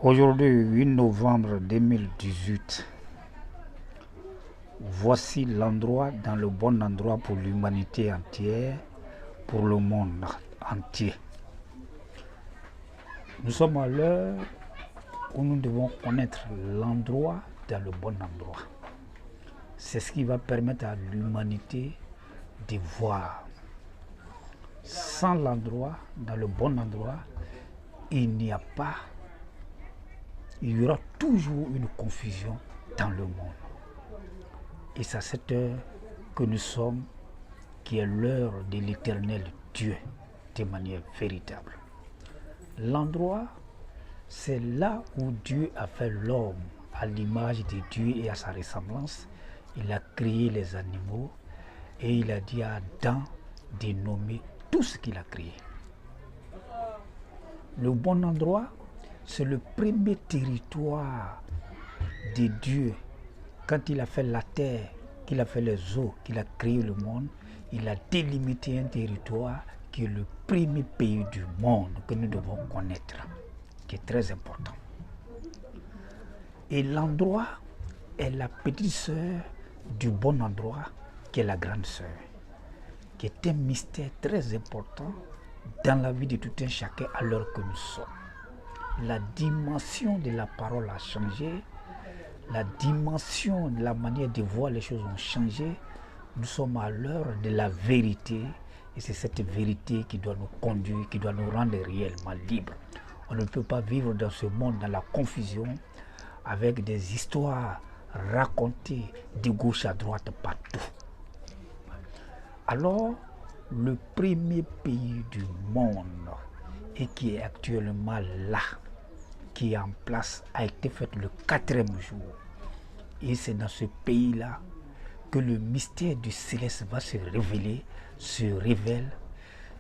Aujourd'hui, 8 novembre 2018, voici l'endroit dans le bon endroit pour l'humanité entière, pour le monde entier. Nous sommes à l'heure où nous devons connaître l'endroit dans le bon endroit. C'est ce qui va permettre à l'humanité de voir. Sans l'endroit, dans le bon endroit, il y aura toujours une confusion dans le monde. Et c'est à cette heure que nous sommes, qui est l'heure de l'éternel Dieu, de manière véritable. L'endroit, c'est là où Dieu a fait l'homme à l'image de Dieu et à sa ressemblance. Il a créé les animaux et il a dit à Adam de nommer tout ce qu'il a créé. Le bon endroit, c'est le premier territoire de Dieu. Quand il a fait la terre, qu'il a fait les eaux, qu'il a créé le monde, il a délimité un territoire qui est le premier pays du monde que nous devons connaître, qui est très important. Et l'endroit est la petite sœur du bon endroit, qui est la grande sœur, qui est un mystère très important dans la vie de tout un chacun à l'heure que nous sommes. La dimension de la parole a changé, la dimension de la manière de voir les choses ont changé. Nous sommes à l'heure de la vérité et c'est cette vérité qui doit nous conduire, qui doit nous rendre réellement libres. On ne peut pas vivre dans ce monde, dans la confusion, avec des histoires racontées de gauche à droite partout. Alors, le premier pays du monde et qui est actuellement là, qui est en place, a été fait le 4e jour. Et c'est dans ce pays-là que le mystère du céleste va se révéler, se révèle,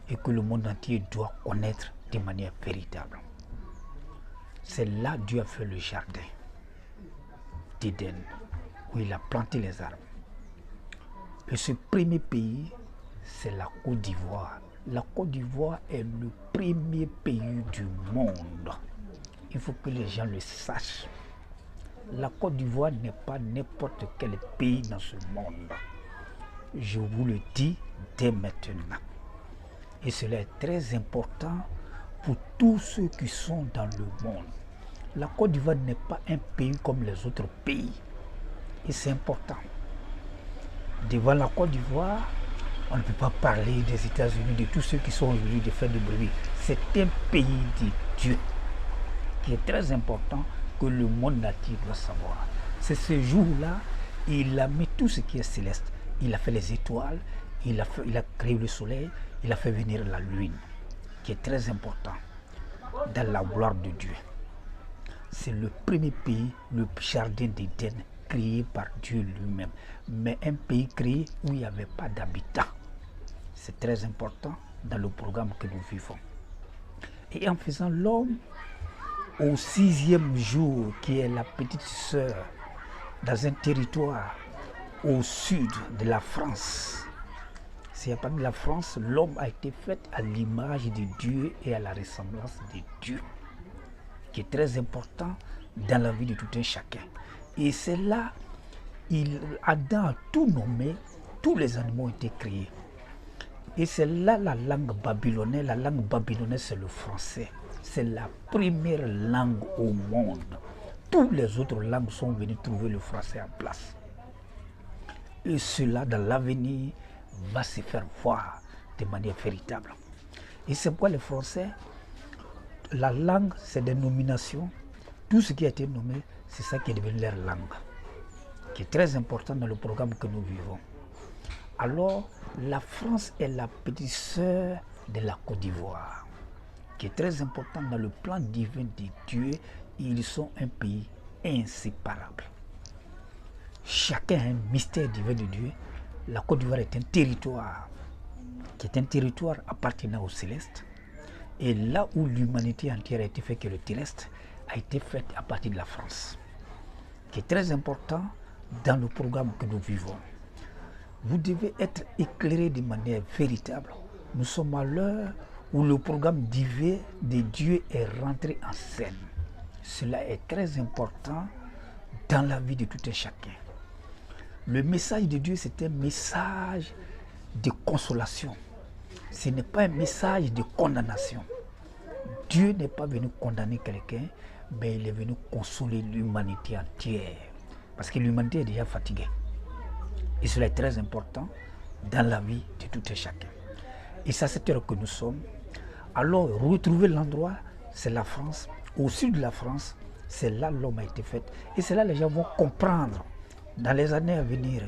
et que le monde entier doit connaître de manière véritable. C'est là que Dieu a fait le jardin d'Éden, où il a planté les arbres. Et ce premier pays, c'est la Côte d'Ivoire. La Côte d'Ivoire est le premier pays du monde. Il faut que les gens le sachent. La Côte d'Ivoire n'est pas n'importe quel pays dans ce monde. Je vous le dis dès maintenant. Et cela est très important pour tous ceux qui sont dans le monde. La Côte d'Ivoire n'est pas un pays comme les autres pays. Et c'est important. Devant la Côte d'Ivoire, on ne peut pas parler des États-Unis, de tous ceux qui sont venus de faire du bruit. C'est un pays de Dieu qui est très important, que le monde entier doit savoir. C'est ce jour-là, il a mis tout ce qui est céleste. Il a fait les étoiles, il a créé le soleil, il a fait venir la lune, qui est très important dans la gloire de Dieu. C'est le premier pays, le jardin d'Éden, créé par Dieu lui-même. Mais un pays créé où il n'y avait pas d'habitants. C'est très important dans le programme que nous vivons. Et en faisant l'homme, au 6e jour, qui est la petite sœur, dans un territoire au sud de la France. C'est à partir de la France, l'homme a été fait à l'image de Dieu et à la ressemblance de Dieu, qui est très important dans la vie de tout un chacun. Et c'est là, Adam a tout nommé, tous les animaux ont été créés. Et c'est là la langue babylonienne. La langue babylonienne, c'est le français. C'est la première langue au monde. Toutes les autres langues sont venues trouver le français en place. Et cela, dans l'avenir, va se faire voir de manière véritable. Et c'est pourquoi les Français, la langue, c'est des nominations. Tout ce qui a été nommé, c'est ça qui est devenu leur langue, qui est très important dans le programme que nous vivons. Alors, la France est la petite sœur de la Côte d'Ivoire, qui est très important dans le plan divin de Dieu. Ils sont un pays inséparable. Chacun a un mystère divin de Dieu. La Côte d'Ivoire est un territoire, qui est un territoire appartenant au céleste. Et là où l'humanité entière a été faite, que le terrestre, a été faite à partir de la France, qui est très important dans le programme que nous vivons. Vous devez être éclairé de manière véritable. Nous sommes à l'heure où le programme divin de Dieu est rentré en scène. Cela est très important dans la vie de tout un chacun. Le message de Dieu, c'est un message de consolation. Ce n'est pas un message de condamnation. Dieu n'est pas venu condamner quelqu'un, mais il est venu consoler l'humanité entière. Parce que l'humanité est déjà fatiguée. Et cela est très important dans la vie de tout un chacun. Et c'est à cette heure que nous sommes. Alors, retrouver l'endroit, c'est la France. Au sud de la France, c'est là l'homme a été fait. Et c'est là que les gens vont comprendre, dans les années à venir,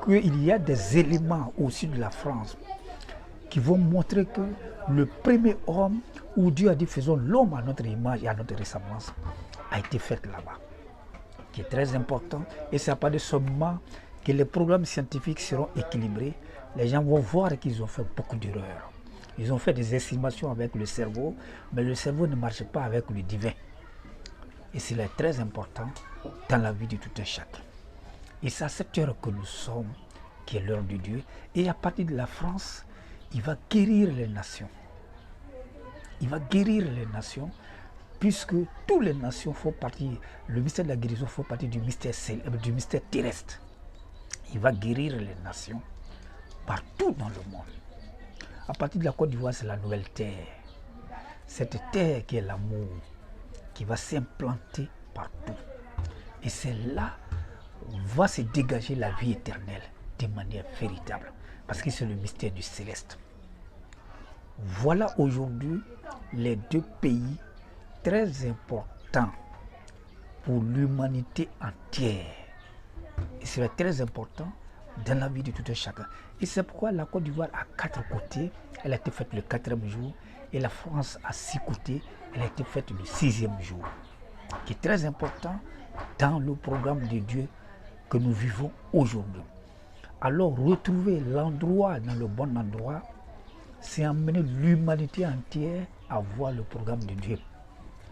qu'il y a des éléments au sud de la France qui vont montrer que le premier homme, où Dieu a dit faisons l'homme à notre image et à notre ressemblance, a été fait là-bas. Qui est très important. Et c'est à partir de ce moment que les programmes scientifiques seront équilibrés. Les gens vont voir qu'ils ont fait beaucoup d'erreurs. Ils ont fait des estimations avec le cerveau, mais le cerveau ne marche pas avec le divin. Et cela est très important dans la vie de tout un chacun. Et c'est à cette heure que nous sommes, qui est l'heure de Dieu. Et à partir de la France, il va guérir les nations. Il va guérir les nations, puisque toutes les nations font partie, le mystère de la guérison fait partie du mystère terrestre. Il va guérir les nations partout dans le monde. À partir de la Côte d'Ivoire, c'est la nouvelle terre. Cette terre qui est l'amour, qui va s'implanter partout. Et c'est là où va se dégager la vie éternelle de manière véritable. Parce que c'est le mystère du céleste. Voilà aujourd'hui les deux pays très importants pour l'humanité entière. Et c'est très important dans la vie de tout un chacun. Et c'est pourquoi la Côte d'Ivoire a 4 côtés. Elle a été faite le 4e jour. Et la France a 6 côtés. Elle a été faite le 6e jour. Qui est très important dans le programme de Dieu que nous vivons aujourd'hui. Alors retrouver l'endroit dans le bon endroit, c'est emmener l'humanité entière à voir le programme de Dieu.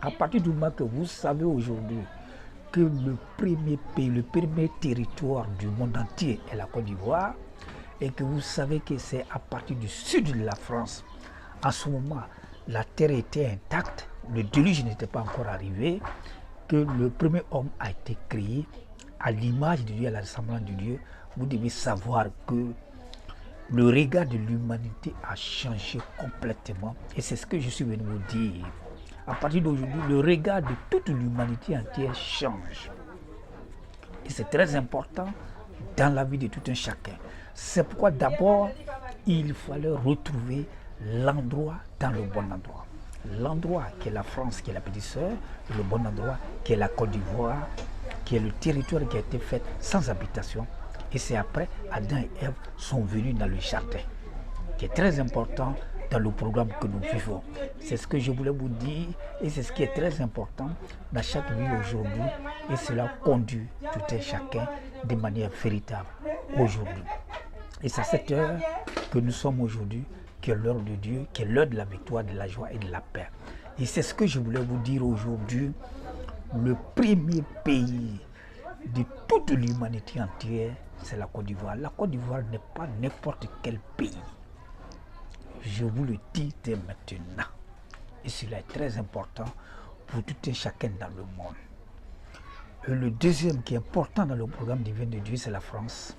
À partir du moment que vous savez aujourd'hui que le premier pays, le premier territoire du monde entier est la Côte d'Ivoire, et que vous savez que c'est à partir du sud de la France, en ce moment, la terre était intacte, le déluge n'était pas encore arrivé, que le premier homme a été créé à l'image de Dieu, à la ressemblance de Dieu. Vous devez savoir que le regard de l'humanité a changé complètement. Et c'est ce que je suis venu vous dire. À partir d'aujourd'hui, le regard de toute l'humanité entière change. Et c'est très important dans la vie de tout un chacun. C'est pourquoi d'abord, il fallait retrouver l'endroit dans le bon endroit. L'endroit qui est la France, qui est la petite sœur, le bon endroit qui est la Côte d'Ivoire, qui est le territoire qui a été fait sans habitation. Et c'est après, Adam et Ève sont venus dans le jardin, qui est très important dans le programme que nous vivons. C'est ce que je voulais vous dire et c'est ce qui est très important dans chaque vie aujourd'hui. Et cela conduit tout un chacun de manière véritable aujourd'hui. Et c'est à cette heure que nous sommes aujourd'hui, qui est l'heure de Dieu, qui est l'heure de la victoire, de la joie et de la paix. Et c'est ce que je voulais vous dire aujourd'hui. Le premier pays de toute l'humanité entière, c'est la Côte d'Ivoire. La Côte d'Ivoire n'est pas n'importe quel pays. Je vous le dis dès maintenant. Et cela est très important pour tout un chacun dans le monde. Et le deuxième qui est important dans le programme divin de Dieu, c'est la France.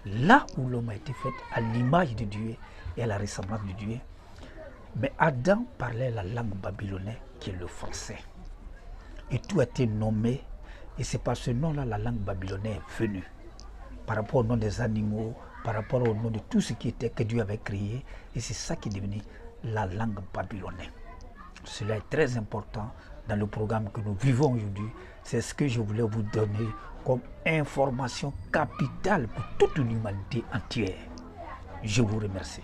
Là où l'homme a été fait à l'image de Dieu et à la ressemblance de Dieu. Mais Adam parlait la langue babylonnaise qui est le français. Et tout a été nommé. Et c'est par ce nom-là la langue babylonnaise est venue. Par rapport au nom des animaux, par rapport au nom de tout ce qui était que Dieu avait créé. Et c'est ça qui est devenu la langue babylonnaise. Cela est très important dans le programme que nous vivons aujourd'hui. C'est ce que je voulais vous donner comme information capitale pour toute l'humanité entière. Je vous remercie.